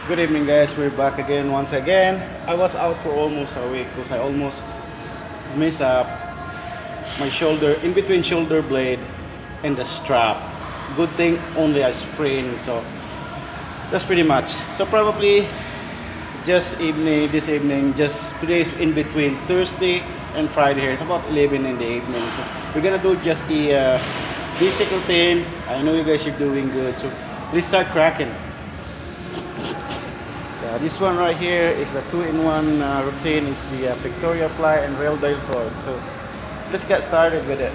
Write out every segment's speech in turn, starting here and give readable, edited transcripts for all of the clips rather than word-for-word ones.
Good evening, guys. We're back again once again. I was out for almost a week because I almost messed up my shoulder, in between shoulder blade and the strap. Good thing only I sprained, so that's pretty much. So probably just this evening, just today's in between Thursday and Friday here. It's about 11 in the evening. So we're gonna do just a basic routine. I know you guys are doing good, so let's start cracking. This one right here is the two-in-one routine. Is the Pectoral ply and rail Deltoid. So let's get started with it.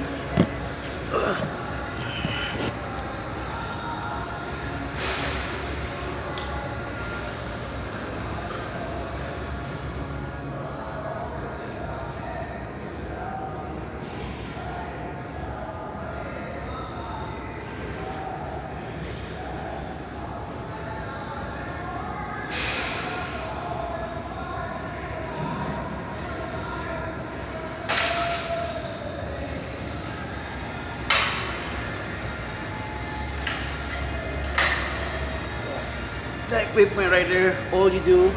The equipment right there, all you do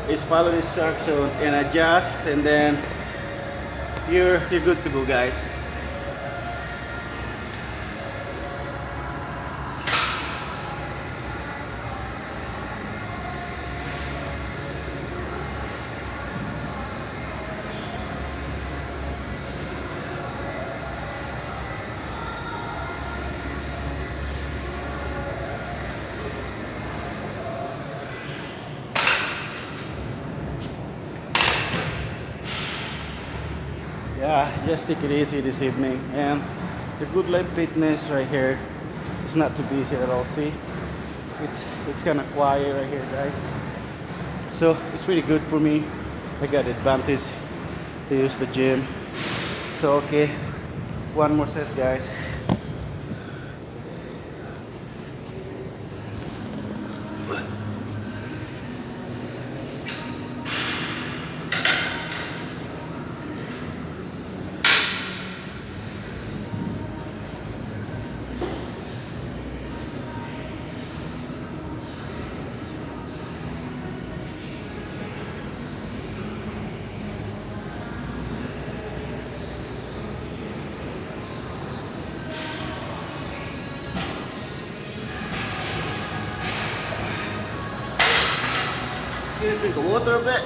is follow the instruction and adjust, and then you're good to go, guys. Yeah, just take it easy this evening. And the Good Life Fitness right here is not too busy at all. See, it's kind of quiet right here, guys. So it's pretty good for me. I got advantage to use the gym. So okay, one more set, guys. See, drink of water a bit.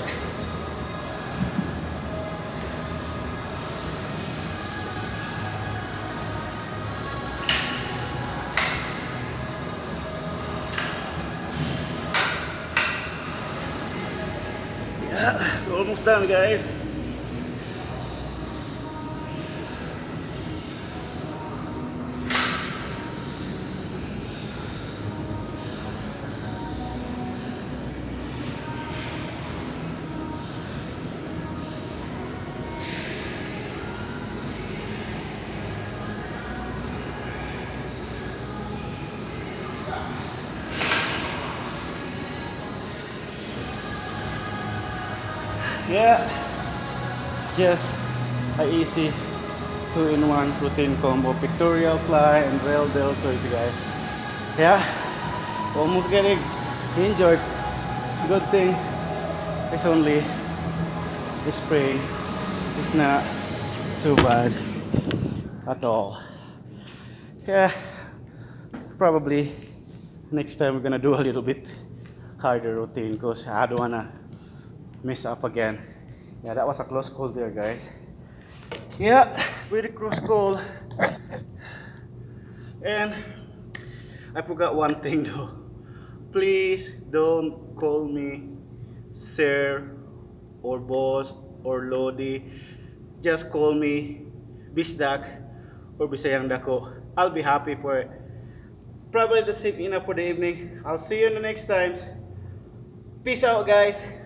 Yeah, we're almost done, guys. Yeah, just a easy two-in-one routine combo, Pectoral ply and rail deltoids, guys. Yeah, almost getting injured. Good thing it's only the sprain. It's not too bad at all. Yeah, probably next time we're gonna do a little bit harder routine because I don't wanna mess up again. Yeah, that was a close call there, guys. Yeah, pretty close call. And I forgot one thing though. Please don't call me sir or boss or lodi. Just call me Bisdak or Bisayang Dako. I'll be happy for it. Probably that's enough for the evening. I'll see you in the next time. Peace out, guys.